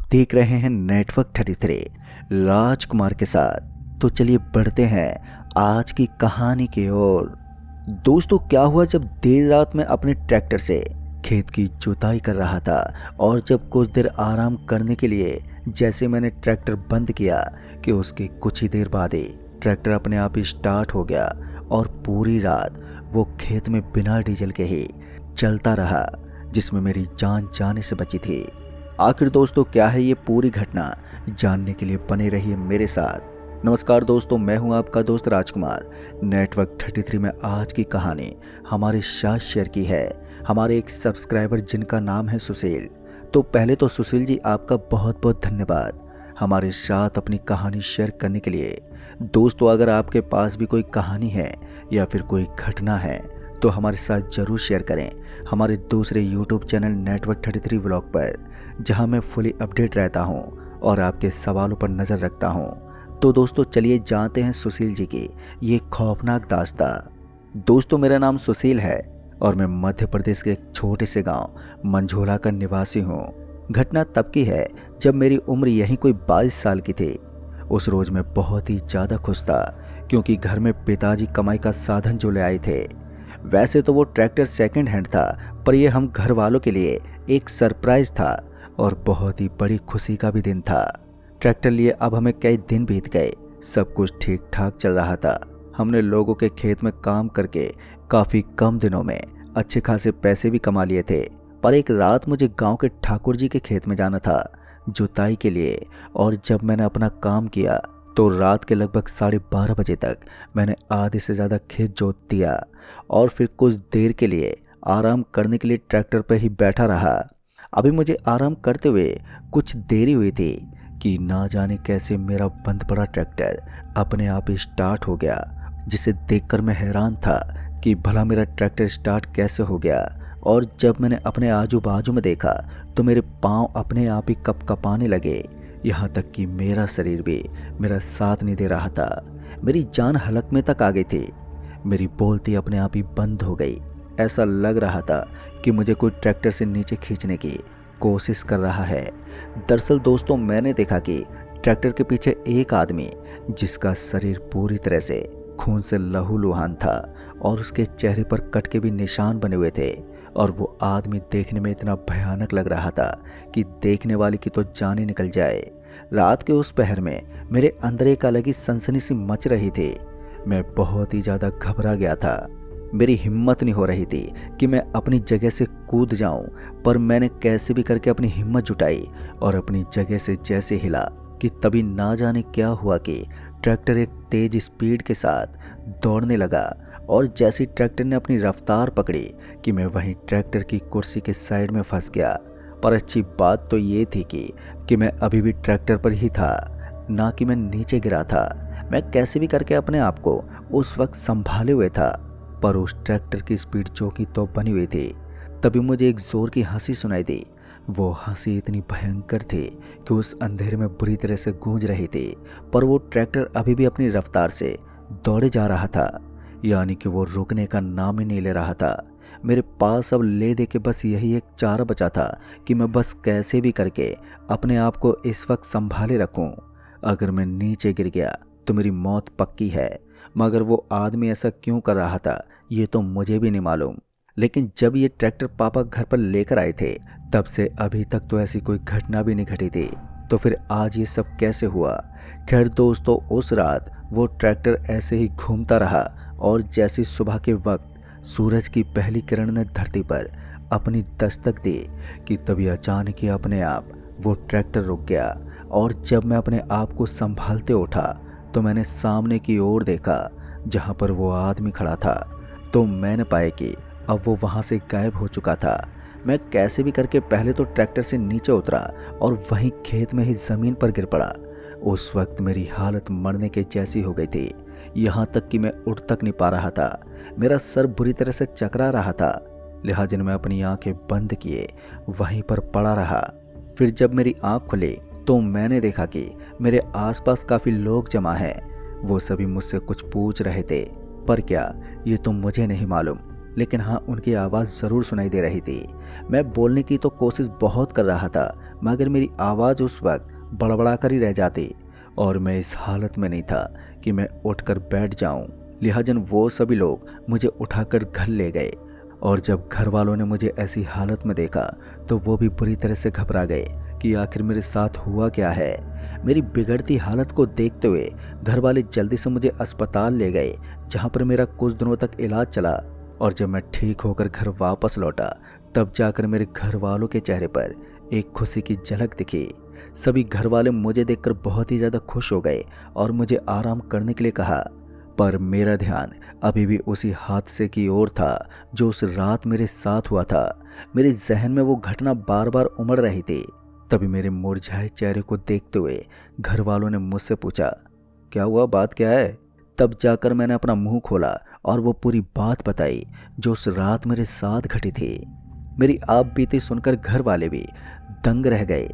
देख रहे हैं नेटवर्क 33 राजकुमार के साथ। तो चलिए बढ़ते हैं आज की कहानी की ओर। दोस्तों, क्या हुआ जब देर रात में अपने ट्रैक्टर से खेत की जुताई कर रहा था और जब कुछ देर आराम करने के लिए जैसे मैंने ट्रैक्टर बंद किया कि उसकी कुछ ही देर बाद ही ट्रैक्टर अपने आप ही स्टार्ट हो गया और पूरी रात वो खेत में बिना डीजल के ही चलता रहा, जिसमें मेरी जान जाने से बची थी। आखिर दोस्तों क्या है ये पूरी घटना, जानने के लिए बने रहिए मेरे साथ। नमस्कार दोस्तों, मैं हूं आपका दोस्त राजकुमार। नेटवर्क 33 में आज की कहानी हमारे साथ शेयर की है हमारे एक सब्सक्राइबर जिनका नाम है सुशील। तो पहले तो सुशील जी आपका बहुत बहुत धन्यवाद हमारे साथ अपनी कहानी शेयर करने के लिए। दोस्तों, अगर आपके पास भी कोई कहानी है या फिर कोई घटना है तो हमारे साथ ज़रूर शेयर करें हमारे दूसरे यूट्यूब चैनल नेटवर्क 33 व्लॉग पर, जहां मैं फुली अपडेट रहता हूं और आपके सवालों पर नज़र रखता हूं। तो दोस्तों चलिए जानते हैं सुशील जी की ये खौफनाक दास्तां। दोस्तों, मेरा नाम सुशील है और मैं मध्य प्रदेश के एक छोटे से गांव मंझोला का निवासी हूं। घटना तब की है जब मेरी उम्र यहीं कोई 22 साल की थी। उस रोज़ मैं बहुत ही ज़्यादा खुश था क्योंकि घर में पिताजी कमाई का साधन जो ले आए थे। वैसे तो वो ट्रैक्टर सेकंड हैंड था, पर यह हम घर वालों के लिए एक सरप्राइज था और बहुत ही बड़ी खुशी का भी दिन था। ट्रैक्टर लिए अब हमें कई दिन बीत गए, सब कुछ ठीक ठाक चल रहा था। हमने लोगों के खेत में काम करके काफ़ी कम दिनों में अच्छे खासे पैसे भी कमा लिए थे। पर एक रात मुझे गांव के ठाकुर जी के खेत में जाना था जुताई के लिए, और जब मैंने अपना काम किया तो रात के लगभग 12:30 बजे तक मैंने आधे से ज़्यादा खेत जोत दिया और फिर कुछ देर के लिए आराम करने के लिए ट्रैक्टर पर ही बैठा रहा। अभी मुझे आराम करते हुए कुछ देरी हुई थी कि ना जाने कैसे मेरा बंद पड़ा ट्रैक्टर अपने आप ही स्टार्ट हो गया, जिसे देखकर मैं हैरान था कि भला मेरा ट्रैक्टर स्टार्ट कैसे हो गया। और जब मैंने अपने आजू बाजू में देखा तो मेरे पाँव अपने आप ही कँपकँपाने लगे, यहाँ तक कि मेरा शरीर भी मेरा साथ नहीं दे रहा था। मेरी जान हलक में तक आ गई थी, मेरी बोलती अपने आप ही बंद हो गई। ऐसा लग रहा था कि मुझे कोई ट्रैक्टर से नीचे खींचने की कोशिश कर रहा है। दरअसल दोस्तों, मैंने देखा कि ट्रैक्टर के पीछे एक आदमी जिसका शरीर पूरी तरह से खून से लहूलुहान था और उसके चेहरे पर कट के भी निशान बने हुए थे, और वो आदमी देखने में इतना भयानक लग रहा था कि देखने वाले की तो जान ही निकल जाए। रात के उस पहर में मेरे अंदर एक अलग ही सनसनी सी मच रही थी। मैं बहुत ही ज़्यादा घबरा गया था। मेरी हिम्मत नहीं हो रही थी कि मैं अपनी जगह से कूद जाऊं, पर मैंने कैसे भी करके अपनी हिम्मत जुटाई और अपनी जगह से जैसे हिला कि तभी ना जाने क्या हुआ कि ट्रैक्टर एक तेज स्पीड के साथ दौड़ने लगा। और जैसे ट्रैक्टर ने अपनी रफ्तार पकड़ी कि मैं वहीं ट्रैक्टर की कुर्सी के साइड में फंस गया। पर अच्छी बात तो ये थी कि मैं अभी भी ट्रैक्टर पर ही था, ना कि मैं नीचे गिरा था। मैं कैसे भी करके अपने आप को उस वक्त संभाले हुए था, पर उस ट्रैक्टर की स्पीड जो की तो बनी हुई थी। तभी मुझे एक जोर की हंसी सुनाई दी। वो हंसी इतनी भयंकर थी कि उस अंधेरे में बुरी तरह से गूंज रही थी, पर वो ट्रैक्टर अभी भी अपनी रफ्तार से दौड़े जा रहा था, यानी कि वो रुकने का नाम ही नहीं ले रहा था। मेरे पास अब ले दे के बस यही एक चारा बचा था कि मैं बस कैसे भी करके अपने आप को इस वक्त संभाले रखूं। अगर मैं नीचे गिर गया तो मेरी मौत पक्की है, मगर वो आदमी ऐसा क्यों कर रहा था ये तो मुझे भी नहीं मालूम। लेकिन जब ये ट्रैक्टर पापा घर पर लेकर आए थे तब से अभी तक तो ऐसी कोई घटना भी नहीं घटी थी, तो फिर आज ये सब कैसे हुआ। खैर दोस्तों, उस रात वो ट्रैक्टर ऐसे ही घूमता रहा और जैसी सुबह के वक्त सूरज की पहली किरण ने धरती पर अपनी दस्तक दी कि तभी अचानक ही अपने आप वो ट्रैक्टर रुक गया। और जब मैं अपने आप को संभालते उठा तो मैंने सामने की ओर देखा जहां पर वो आदमी खड़ा था, तो मैंने पाया कि अब वो वहां से गायब हो चुका था। मैं कैसे भी करके पहले तो ट्रैक्टर से नीचे उतरा और वहीं खेत में ही ज़मीन पर गिर पड़ा। उस वक्त मेरी हालत मरने के जैसी हो गई थी, यहाँ तक कि मैं उठ तक नहीं पा रहा था। मेरा सर बुरी तरह से चकरा रहा था, लिहाजा मैं अपनी आंखें बंद किए वहीं पर पड़ा रहा। फिर जब मेरी आंख खुली तो मैंने देखा कि मेरे आसपास काफ़ी लोग जमा हैं। वो सभी मुझसे कुछ पूछ रहे थे, पर क्या ये तो मुझे नहीं मालूम। लेकिन हाँ, उनकी आवाज़ ज़रूर सुनाई दे रही थी। मैं बोलने की तो कोशिश बहुत कर रहा था, मगर मेरी आवाज़ उस वक्त बड़बड़ा कर ही रह जाती और मैं इस हालत में नहीं था कि मैं उठकर बैठ जाऊं। लिहाजन वो सभी लोग मुझे उठाकर घर ले गए और जब घर वालों ने मुझे ऐसी हालत में देखा तो वो भी बुरी तरह से घबरा गए कि आखिर मेरे साथ हुआ क्या है। मेरी बिगड़ती हालत को देखते हुए घर वाले जल्दी से मुझे अस्पताल ले गए, जहाँ पर मेरा कुछ दिनों तक इलाज चला। और जब मैं ठीक होकर घर वापस लौटा तब जाकर मेरे घर वालों के चेहरे पर एक खुशी की झलक दिखी। सभी घर वाले मुझे देखकर बहुत ही ज़्यादा खुश हो गए और मुझे आराम करने के लिए कहा, पर मेरा ध्यान अभी भी उसी हादसे की ओर था जो उस रात मेरे साथ हुआ था। मेरे जहन में वो घटना बार बार उमड़ रही थी। तभी मेरे मुरझाए चेहरे को देखते हुए घर वालों ने मुझसे पूछा, क्या हुआ, बात क्या है? तब जाकर मैंने अपना मुंह खोला और वो पूरी बात बताई जो उस रात मेरे साथ घटी थी। मेरी आप बीती सुनकर घर वाले भी दंग रह गए,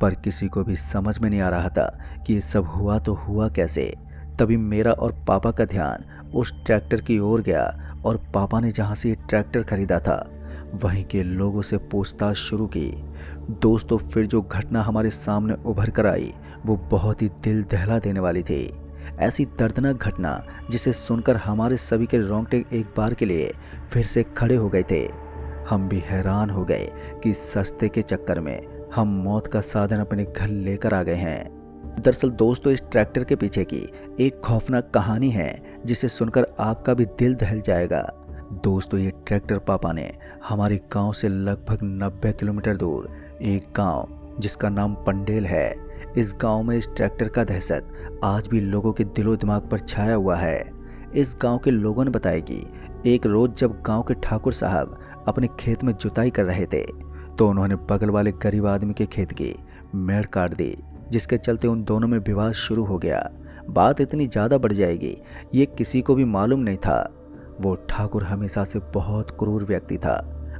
पर किसी को भी समझ में नहीं आ रहा था कि ये सब हुआ तो हुआ कैसे। तभी मेरा और पापा का ध्यान उस ट्रैक्टर की ओर गया और पापा ने जहाँ से ये ट्रैक्टर खरीदा था वहीं के लोगों से पूछताछ शुरू की। दोस्तों, फिर जो घटना हमारे सामने उभर कर आई वो बहुत ही दिल दहला देने वाली थी। ऐसी दर्दनाक घटना जिसे सुनकर हमारे सभी के रोंगटे एक बार के लिए फिर से खड़े हो गए थे। हम भी हैरान हो गए कि सस्ते के चक्कर में हम मौत का साधन अपने घर लेकर आ गए हैं। दरअसल दोस्तों, इस ट्रैक्टर के पीछे की एक खौफनाक कहानी है जिसे सुनकर आपका भी दिल दहल जाएगा। दोस्तों, ये ट्रैक्टर पापा ने हमारे गांव से लगभग 90 किलोमीटर दूर एक गांव जिसका नाम पंडेल है, इस गांव में इस ट्रैक्टर का दहशत आज भी लोगों के दिलो दिमाग पर छाया हुआ है। इस गांव के लोगों ने बताया कि एक रोज जब गांव के ठाकुर साहब अपने खेत में जुताई कर रहे थे तो उन्होंने बगल वाले गरीब आदमी के खेत की मेड़ काट दी, जिसके चलते उन दोनों में विवाद शुरू हो गया। बात इतनी ज़्यादा बढ़ जाएगी ये किसी को भी मालूम नहीं था। वो ठाकुर हमेशा से बहुत क्रूर व्यक्ति था।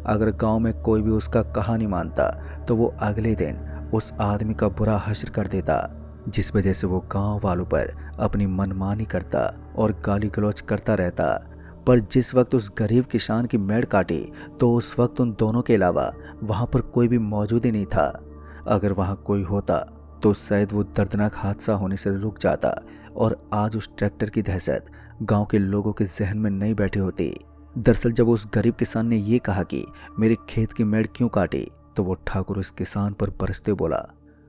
अगर गांव में कोई भी उसका कहा नहीं मानता तो वो अगले दिन उस आदमी का बुरा हश्र कर देता, जिस वजह से वो गांव वालों पर अपनी मनमानी करता और गाली गलौज करता रहता। पर जिस वक्त उस गरीब किसान की मेड़ काटी तो उस वक्त उन दोनों के अलावा वहाँ पर कोई भी मौजूद ही नहीं था। अगर वहाँ कोई होता तो शायद वो दर्दनाक हादसा होने से रुक जाता और आज उस ट्रैक्टर की दहशत गांव के लोगों के जहन में नहीं बैठी होती। दरअसल जब उस गरीब किसान ने ये कहा कि मेरे खेत की मेड़ क्यों काटी तो वो ठाकुर उस किसान पर बरसते बोला,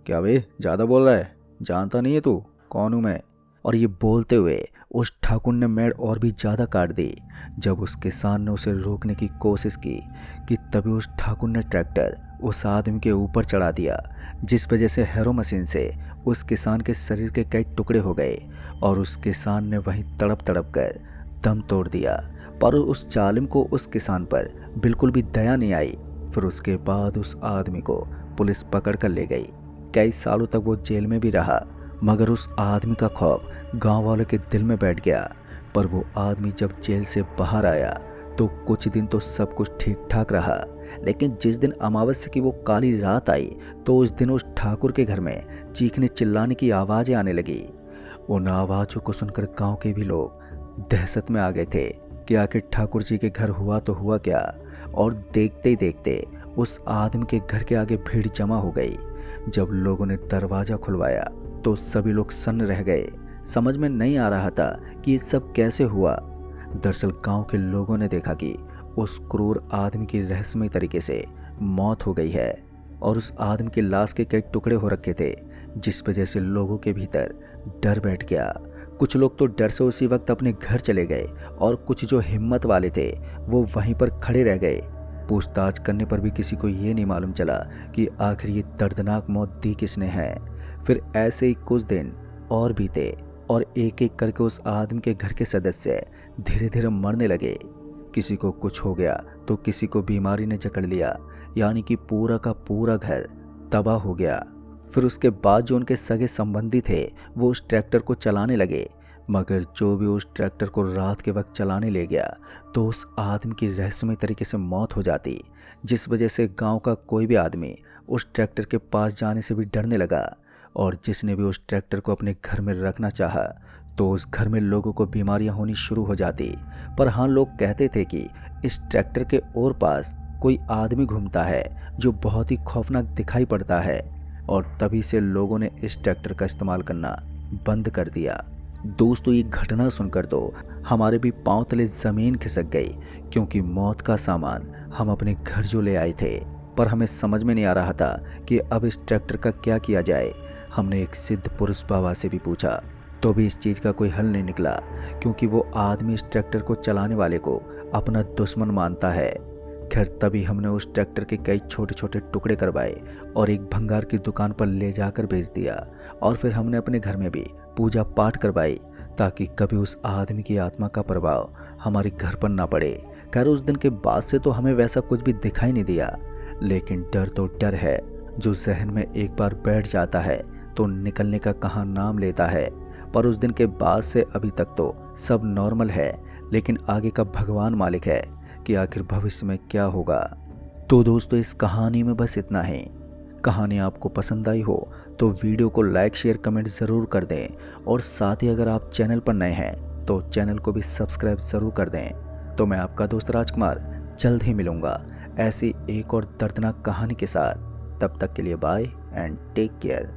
क्या बे, ज़्यादा बोल रहा है, जानता नहीं है तू कौन हूँ मैं? और ये बोलते हुए उस ठाकुर ने मेड़ और भी ज़्यादा काट दी। जब उस किसान ने उसे रोकने की कोशिश की कि तभी उस ठाकुर ने ट्रैक्टर उस आदमी के ऊपर चढ़ा दिया, जिस वजह से हैरो मशीन से उस किसान के शरीर के कई टुकड़े हो गए और उस किसान ने वहीं तड़प तड़प कर दम तोड़ दिया। पर उस जालिम को उस किसान पर बिल्कुल भी दया नहीं आई। फिर उसके बाद उस आदमी को पुलिस पकड़ कर ले गई। कई सालों तक वो जेल में भी रहा, मगर उस आदमी का खौफ गांव वालों के दिल में बैठ गया। पर वो आदमी जब जेल से बाहर आया तो कुछ दिन तो सब कुछ ठीक ठाक रहा, लेकिन जिस दिन अमावस्या की वो काली रात आई तो उस दिन उस ठाकुर के घर में चीखने चिल्लाने की आवाज़ें आने लगी। उन आवाज़ों को सुनकर गांव के भी लोग दहशत में आ गए थे कि आखिर ठाकुर जी के घर हुआ तो हुआ क्या। और देखते ही देखते उस आदमी के घर के आगे भीड़ जमा हो गई। जब लोगों ने दरवाज़ा खुलवाया तो सभी लोग सन्न रह गए। समझ में नहीं आ रहा था कि ये सब कैसे हुआ। दरअसल गांव के लोगों ने देखा कि उस क्रूर आदमी की रहस्यमय तरीके से मौत हो गई है और उस आदमी की लाश के कई टुकड़े हो रखे थे, जिस वजह से लोगों के भीतर डर बैठ गया। कुछ लोग तो डर से उसी वक्त अपने घर चले गए और कुछ जो हिम्मत वाले थे वो वहीं पर खड़े रह गए। पूछताछ करने पर भी किसी को ये नहीं मालूम चला कि आखिर ये दर्दनाक मौत दी किसने है। फिर ऐसे ही कुछ दिन और बीते और एक एक करके उस आदमी के घर के सदस्य धीरे धीरे मरने लगे। किसी को कुछ हो गया तो किसी को बीमारी ने जकड़ लिया, यानी कि पूरा का पूरा घर तबाह हो गया। फिर उसके बाद जो उनके सगे संबंधी थे वो उस ट्रैक्टर को चलाने लगे, मगर जो भी उस ट्रैक्टर को रात के वक्त चलाने ले गया तो उस आदमी की रहस्यमय तरीके से मौत हो जाती, जिस वजह से गांव का कोई भी आदमी उस ट्रैक्टर के पास जाने से भी डरने लगा। और जिसने भी उस ट्रैक्टर को अपने घर में रखना चाहा तो उस घर में लोगों को बीमारियां होनी शुरू हो जाती। पर हाँ, लोग कहते थे कि इस ट्रैक्टर के और पास कोई आदमी घूमता है जो बहुत ही खौफनाक दिखाई पड़ता है, और तभी से लोगों ने इस ट्रैक्टर का इस्तेमाल करना बंद कर दिया। दोस्तों, ये घटना सुनकर तो हमारे भी पांव तले जमीन खिसक गई, क्योंकि मौत का सामान हम अपने घर जो ले आए थे, पर हमें समझ में नहीं आ रहा था कि अब इस ट्रैक्टर का क्या किया जाए। हमने एक सिद्ध पुरुष बाबा से भी पूछा तो भी इस चीज़ का कोई हल नहीं निकला, क्योंकि वो आदमी इस ट्रैक्टर को चलाने वाले को अपना दुश्मन मानता है। खैर, तभी हमने उस ट्रैक्टर के कई छोटे छोटे टुकड़े करवाए और एक भंगार की दुकान पर ले जाकर बेच दिया, और फिर हमने अपने घर में भी पूजा पाठ करवाई ताकि कभी उस आदमी की आत्मा का प्रभाव हमारे घर पर ना पड़े। खैर, उस दिन के बाद से तो हमें वैसा कुछ भी दिखाई नहीं दिया, लेकिन डर तो डर है, जो जहन में एक बार बैठ जाता है तो निकलने का कहाँ नाम लेता है। पर उस दिन के बाद से अभी तक तो सब नॉर्मल है, लेकिन आगे का भगवान मालिक है कि आखिर भविष्य में क्या होगा। तो दोस्तों, इस कहानी में बस इतना ही। कहानी आपको पसंद आई हो तो वीडियो को लाइक शेयर कमेंट ज़रूर कर दें, और साथ ही अगर आप चैनल पर नए हैं तो चैनल को भी सब्सक्राइब ज़रूर कर दें। तो मैं आपका दोस्त राजकुमार जल्द ही मिलूँगा ऐसी एक और दर्दनाक कहानी के साथ। तब तक के लिए बाय एंड टेक केयर।